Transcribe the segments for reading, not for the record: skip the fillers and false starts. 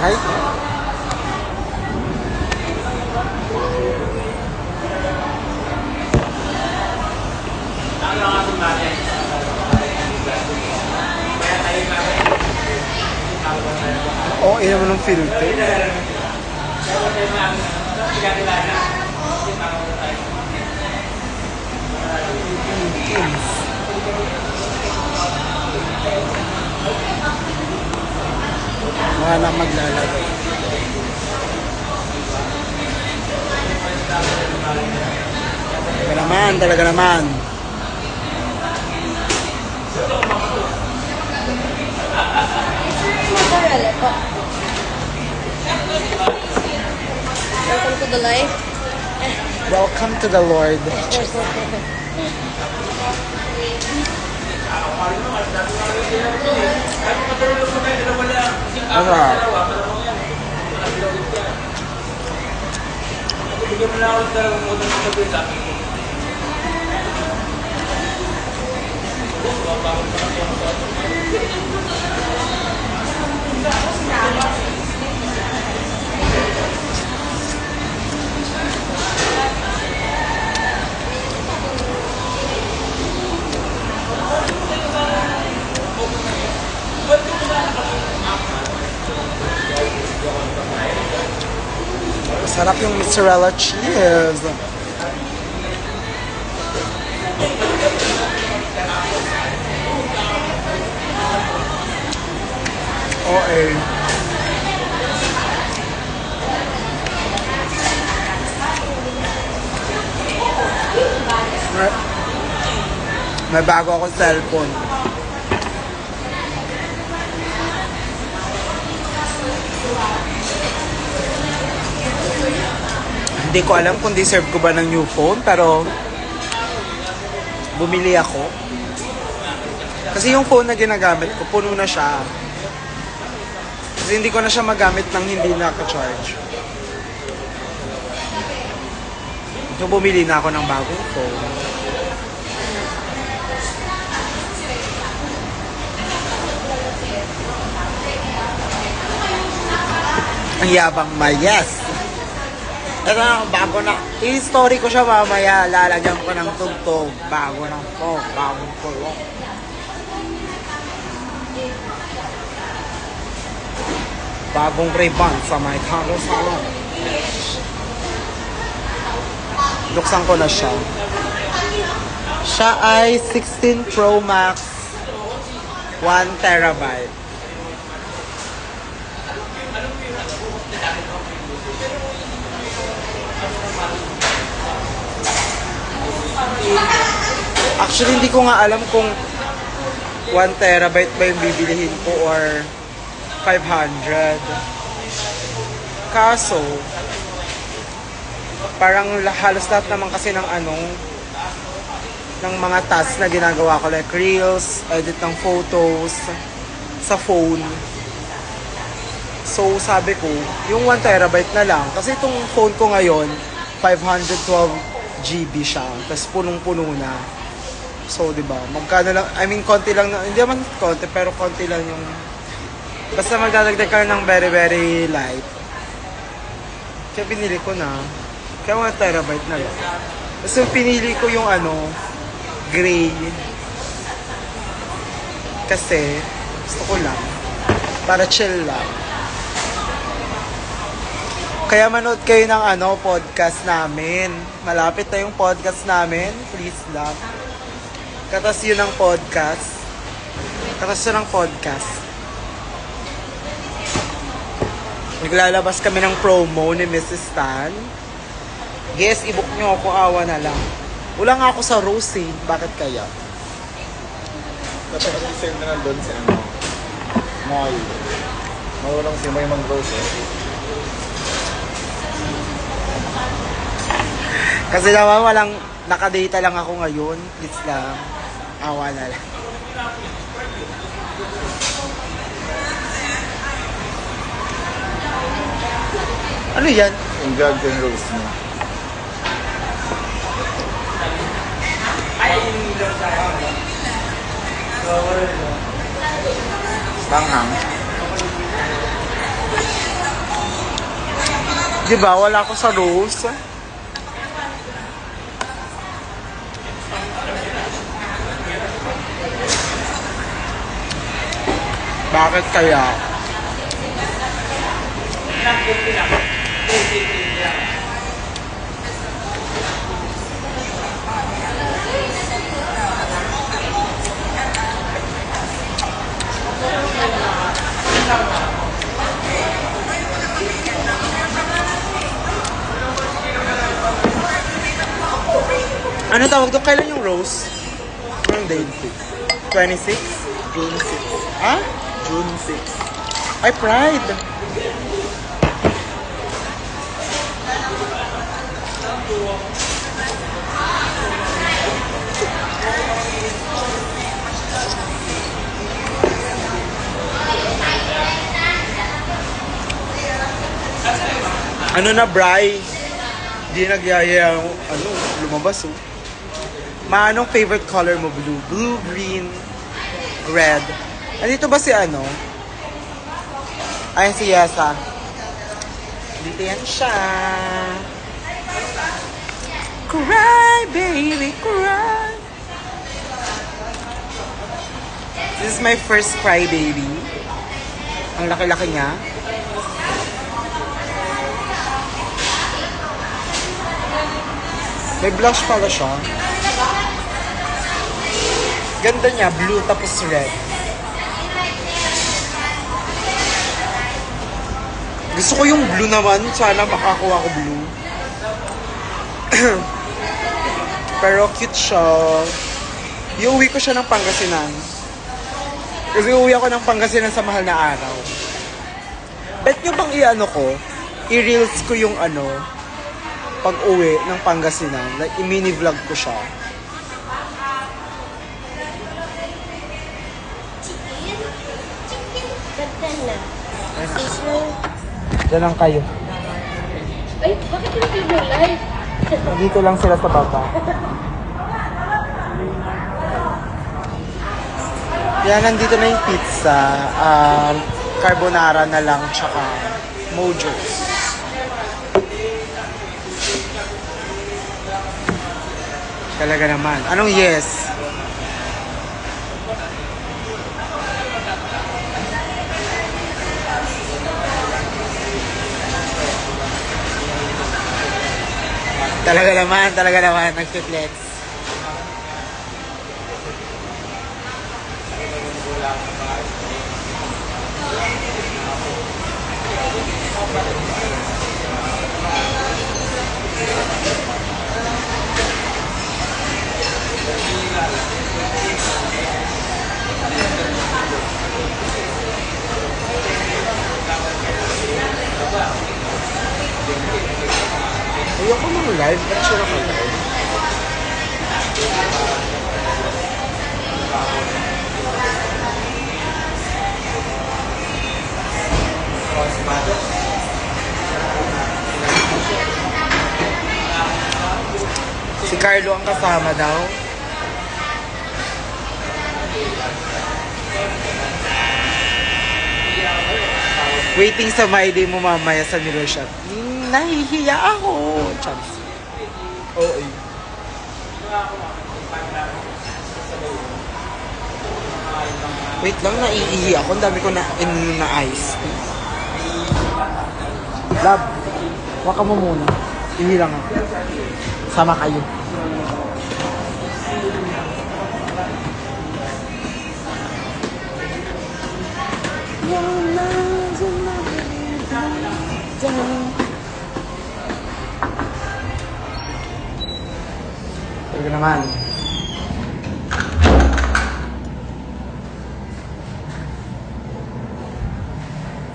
Ay. Oo, ina mo ng filter. Wala na maglalagay. Talaga naman. Welcome to the life. Welcome to the Lord. Ano? Sarap yung mozzarella cheese. Okay. May bago akong cellphone. Hindi ko alam kung deserve ko ba ng new phone, pero bumili ako. Kasi yung phone na ginagamit ko, puno na siya. Kasi hindi ko na siya magamit nang hindi naka-charge. So bumili na ako ng bagong phone. Ang yabang yes! Ito na, bago na. I-story ko siya mamaya. Lalagyan ko ng tugtog. Bago na po. Bagong kulong. Bagong Ray-Ban sa may Carlo Salon. Buksan ko na siya. Siya ay 16 Pro Max 1 terabyte. Actually, hindi ko nga alam kung 1 terabyte ba yung bibilihin ko or 500. Kaso, parang halos lahat naman kasi ng ng mga tasks na ginagawa ko like reels, edit ng photos sa phone. So, sabi ko, yung 1 terabyte na lang. Kasi itong phone ko ngayon, 512 GB siya. Tapos punong-puno na. So, di ba? Magkano lang, I mean, konti lang na, hindi naman konti, pero konti lang yung, basta magdadagdag ka ng very, very light. Kaya pinili ko na. Kaya 1 terabyte na lang. Tapos yung pinili ko yung gray. Kasi, gusto ko lang. Para chill lang. Kaya manood kayo ng podcast namin. Malapit na yung podcast namin. Please lang. Katas yun ang podcast. Katas yun ang podcast. Naglalabas kami ng promo ni Mrs. Tan. Yes, i-book nyo ako. Awa na lang. Wala nga ako sa Rose eh. Bakit kaya? Dapat i-save na nandun si Moy. Marunong si Moy mag-Rose eh. Kasi naman walang nakadata lang ako ngayon. Please lang. Awa na lang. Ano yan? Yung garden rose mo. Tanghang. Di ba? Wala ako sa rose. Bakit kaya? Ano tawag doon? Kailan yung rose? Anong date? 26? June 6. Ha? June 6. Ay, Pride! Ano na, Bri? Di nagyaya ano, lumabas oh. Anong favorite color mo? Blue? Blue, green, red. Andito ba si ano? Ay, si Yesa. Dito yan siya. Cry, baby, cry. This is my first cry, baby. Ang laki-laki niya. May blush pala siya. Ganda niya, blue tapos red. Gusto ko yung blue naman. Sana makakuha ko blue. Pero cute siya. Iuwi ko siya ng Pangasinan. Kasi uwi ako ng Pangasinan sa mahal na araw. Bet nyo bang i-ano ko? I-reels ko yung ano, pag uwi ng Pangasinan. Like, i-mini vlog ko siya. Diyan lang kayo. Ay, bakit yung video live? Dito lang sila sa baba. Yan, nandito na yung pizza. Carbonara na lang, tsaka Mojo's. Talaga naman. Anong yes? Talaga naman, nag-flex. Ayoko ng live, ba't siya naka-live? Si Carlo ang kasama daw. Waiting sa my day mo mamaya sa mirror shot. Nahihiya ako. Chance. Oo eh. Wait lang, naiihi ako. Ang dami ko na ice. Love, waka mo muna. Ihi lang ako. Sama kayo. Talaga naman.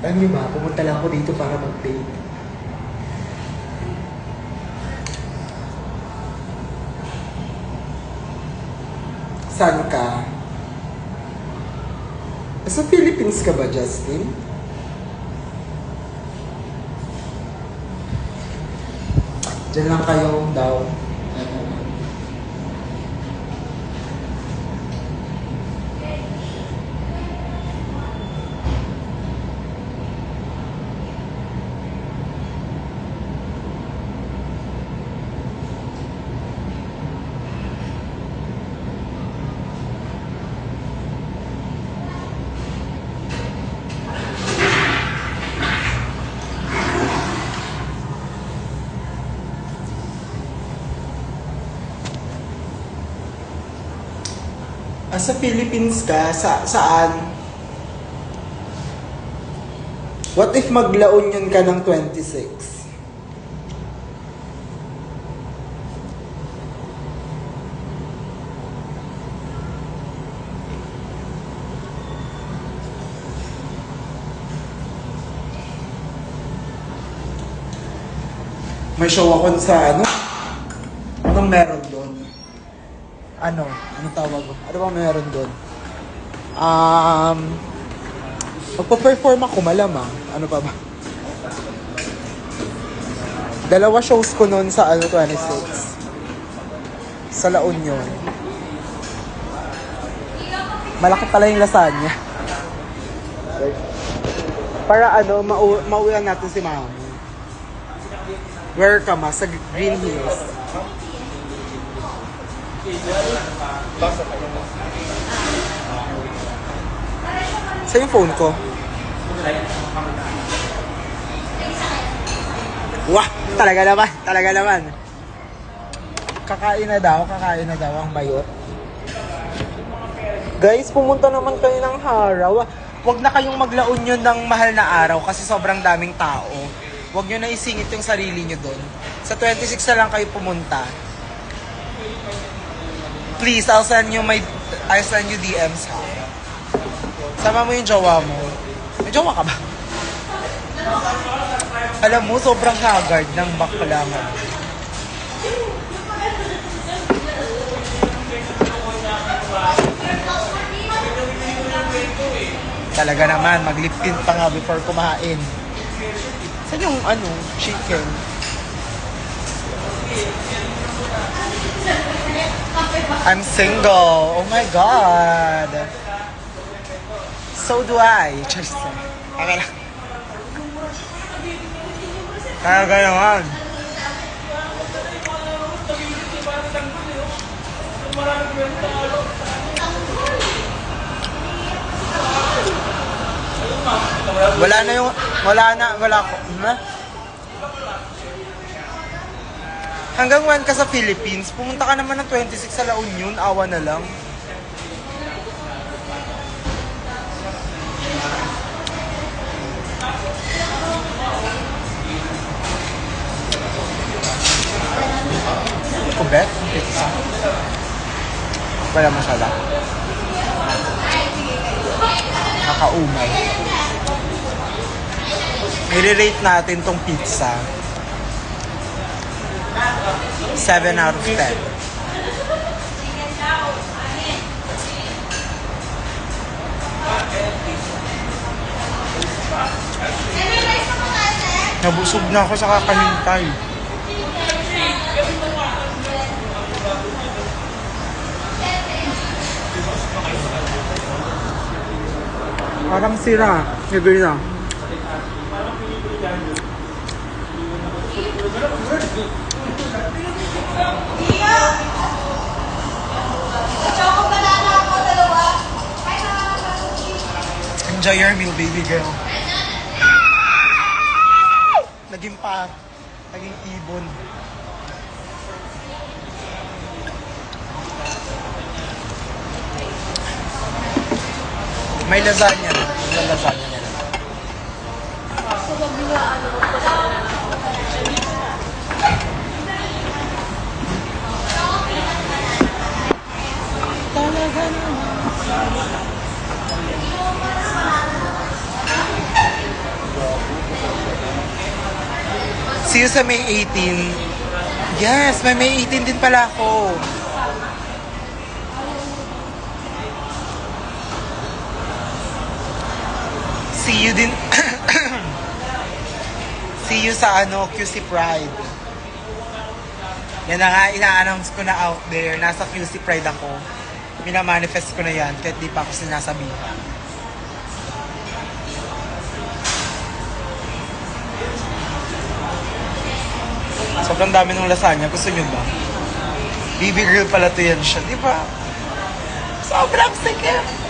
Alam niyo ba, pumunta lang ako dito para mag-date. Saan ka? Sa Philippines ka ba, Justin? Diyan lang kayo daw. Sa Philippines ka? Saan? What if mag-La Union ka ng 26? May show ako sa ano? Anong meron doon? Anong tawag ko? Ano ba meron doon? Magpa-perform ako malamang. Ano pa ba? 2 shows ko noon sa 26. Sa La Union. Malaki pala yung lasagna. Para mauwihan natin si Mami. Where ka ma? Sa Green Hills. Sa yung phone ko. Wah! Talaga naman. Kakain na daw ang bayot. Guys, pumunta naman kayo ng Haraw. Huwag na kayong mag-La Union ng mahal na araw kasi sobrang daming tao. Huwag nyo na isingit yung sarili nyo doon. Sa 26 na lang kayo pumunta. Please, I'll send you DMs ha. Sama mo yung jowa mo. May jowa ka ba? Alam mo, sobrang haggard ng bakla mo. Talaga naman, mag-lip tint pa nga before kumain. Saan yung chicken? I'm single. Oh my God. So do I. Just okay lang. Kaya naman. Wala ko. Hanggang 1 ka sa Philippines, pumunta ka naman ng 26 sa La Union, awa na lang. Kubet? Pizza? Wala masyada. Nakaumay. I-rate natin tong pizza. 7 out of 10. Nabusog na ako sa kakahintay. Parang sira. Hindi na. Enjoy your meal, baby girl. Naging ibon. May lasagna na. May lasagna na. So, wag nyo nga, Talaga naman. See you sa May 18. Yes, may May 18 din pala ako. See you din. See you sa QC Pride. Yan na nga, ina-announce ko na out there. Nasa QC Pride ako. Minamanifest ko na yan kahit di pa ako sinasabihan. Sobrang dami ng lasagna. Gusto nyo ba? Baby girl pala to yan siya. Di ba? Sobrang sikip.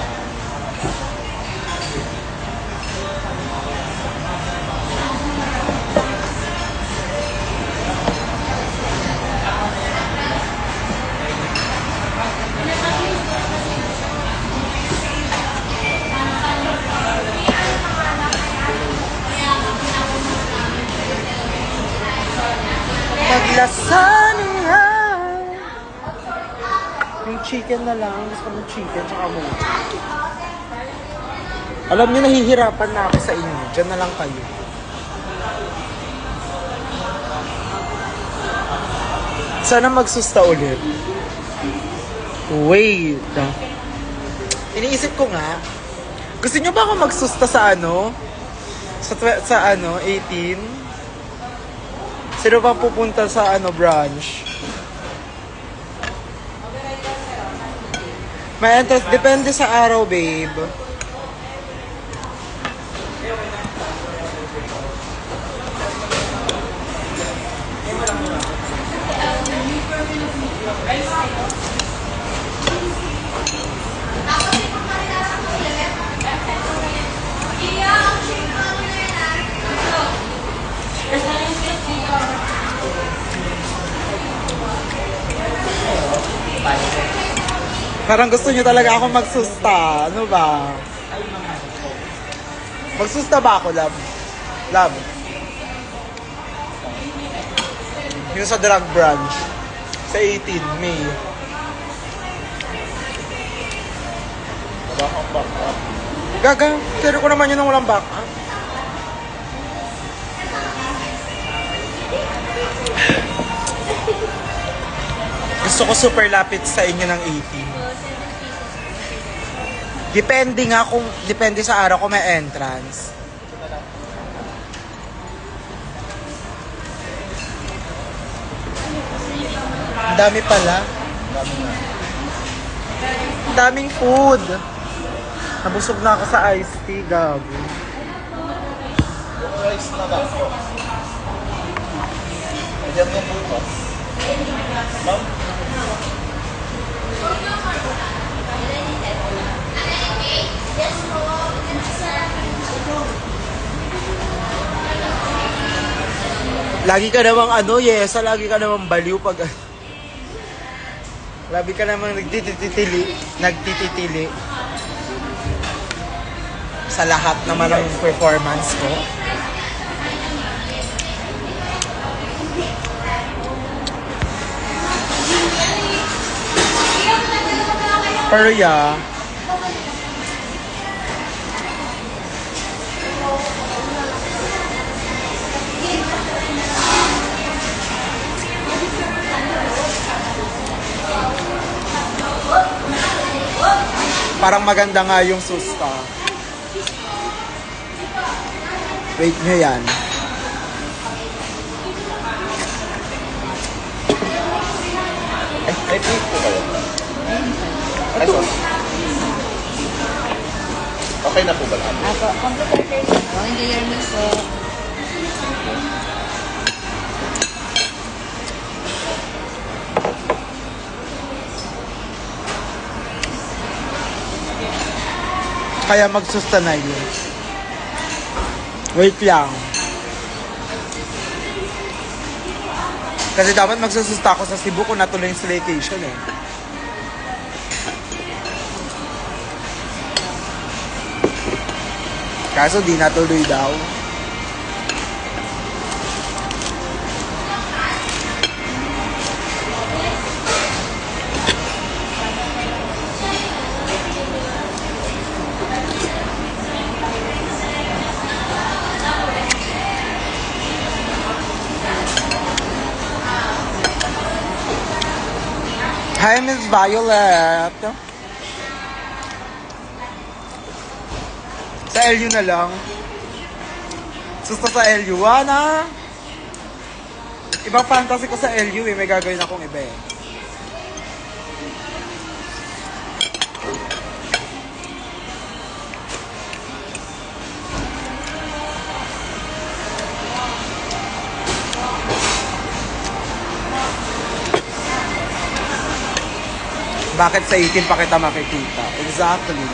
lasagna. Yung chicken na lang. Gusto ko ng chicken tsaka mochi. Alam niyo, nahihirapan na ako sa inyo. Diyan na lang kayo. Sana magsusta ulit. Wait. Iniisip ko nga, gusto niyo ba ako magsusta sa ano? Sa ano, 18? Sino bang pupunta sa ano, branch? May entrance, depende sa araw, babe. Parang gusto niyo talaga ako magsusta. Ano ba? Magsusta ba ako, love? Love? Yung sa drug branch. Sa 18 May. Wala kang back up. Gaga, kaya ko naman yun ng walang back. Ah? Gusto ko super lapit sa inyo ng 18. Depende nga kung, depende sa araw kung may entrance. Ang dami pala. Ang daming food. Nabusog na ako sa iced tea, gago. Yung rice na lang. Ayan yung butas. Ma'am? Lagi ka namang ano, Yesa, lagi ka namang baliw pag... Lagi ka namang nagtititili. Sa lahat naman ng performance ko. Pero yeah, parang maganda nga yung susta. Wait nyo yan. Ay, please po kayo. Ay, sorry. Okay na po ba lahat? Apo, computer face po. Enjoy your meal po. Kaya magsusta na yun. Wait lang. Kasi dapat magsususta ako sa Cebu kung natuloy yung staycation eh. Kaso di natuloy daw. Hi, Miss Violet. Sa LU na lang. Susta sa LU. Wana. Ibang fantasy ko sa LU eh. May gagawin akong iba eh. Bakit sa 18 pa kita makikita? Exactly.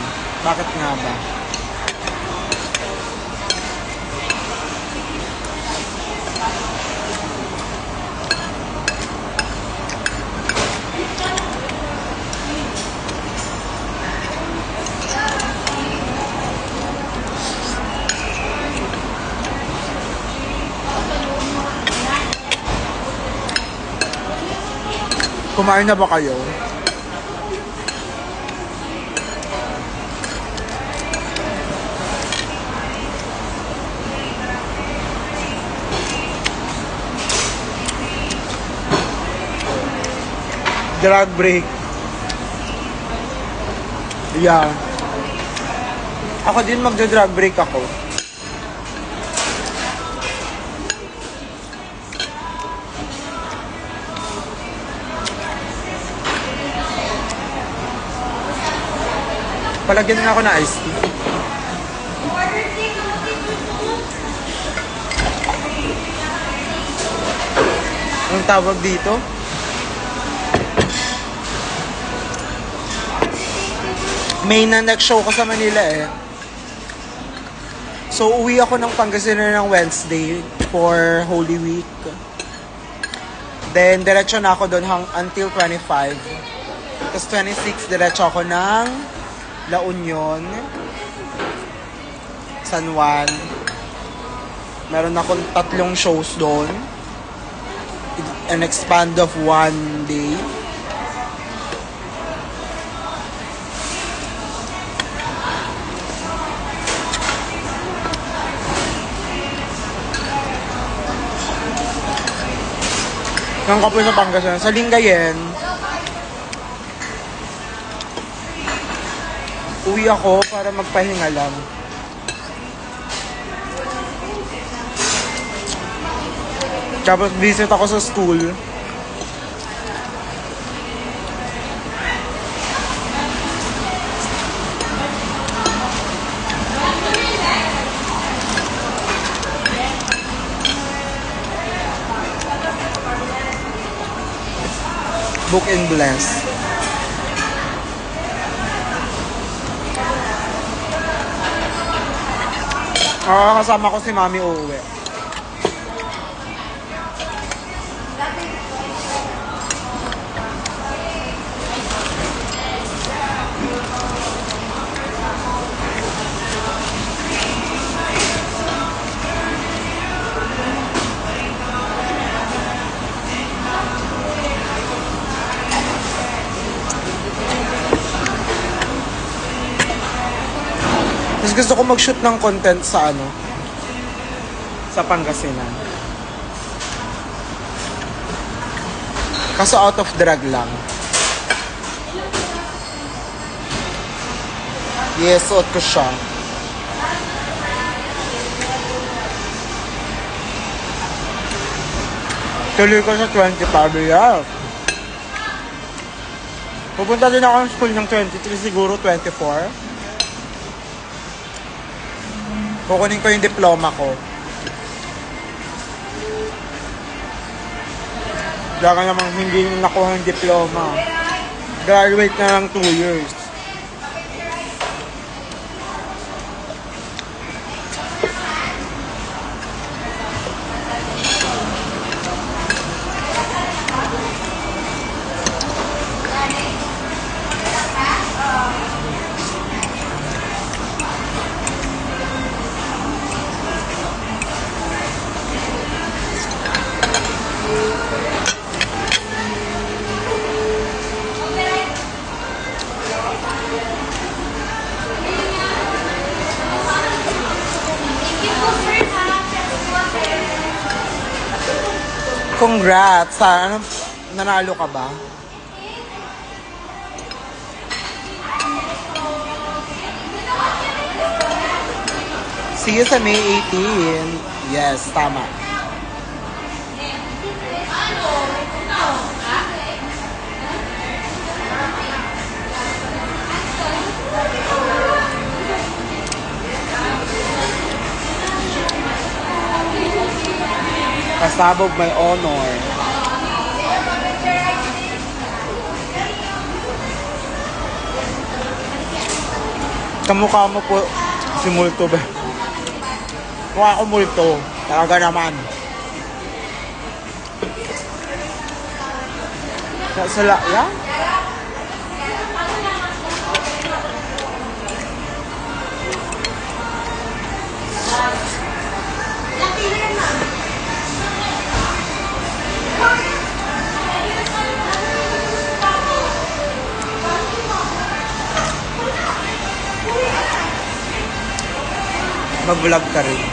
Bakit nga ba? Kumain na ba kayo? Drug break. Yeah. Ako din magda-drug break ako. Palagyan na ako na iced tea. Anong tawag dito? May na next show ko sa Manila eh. So, uwi ako ng Pangasinan ng Wednesday for Holy Week. Then, diretso na ako doon until 25. Tapos 26, diretso ako ng La Union, San Juan. Meron akong 3 shows doon. An expand of 1 day. Ng kapoy sa Pangasinan. Sa Lingayen, uwi ako para magpahinga lang. Tapos visit ako sa school. Book and bless. Kasama ko si Mami uuwi. Mas gusto ko mag-shoot ng content sa sa Pangasinan. Kaso out of drag lang. Yes, suot ko siya. Tuloy ko sa 25 years. Pupunta din ako ng school ng 23, siguro 24. Kukunin ko yung diploma ko. Wala ka namang hindi nakuha yung diploma. Graduate na lang 2 years. Congrats! Nanalo ka ba? See you sa May 18. Yes, tama. Pasabog may honor. Kamukha mo po si Multo ba? Mukha ko Multo. Talaga naman. Sala, ya? nag-vlog ka rin.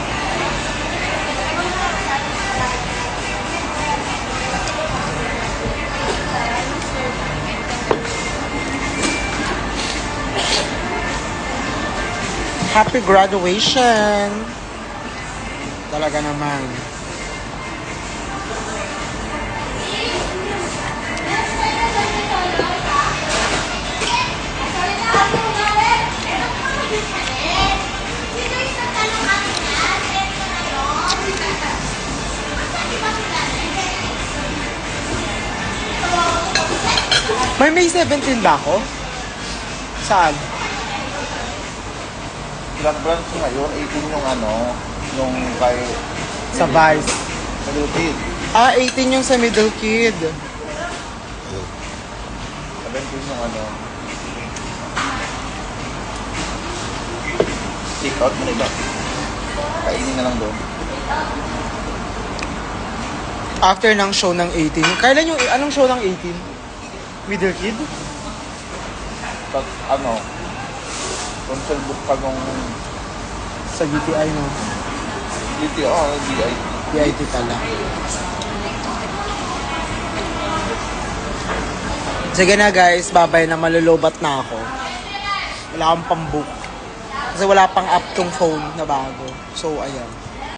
Happy graduation! Talaga naman. May 17 ba ako? Saan? Ilang branch ngayon, 18 yung ano, yung kay... Sa Vice. Sa Lutid. 18 yung sa middle kid. 17 yung ano. Take out mo na iba. Kainin na lang doon. After ng show ng 18. Kailan yung, anong show ng 18? Middle kid? Pag ano, console book ka nung Sa GTI, no? DIT. DIT pala. Sige na guys, babay na, malulobat na ako. Wala akong pang-book. Kasi wala pang app tong phone na bago. So, ayan.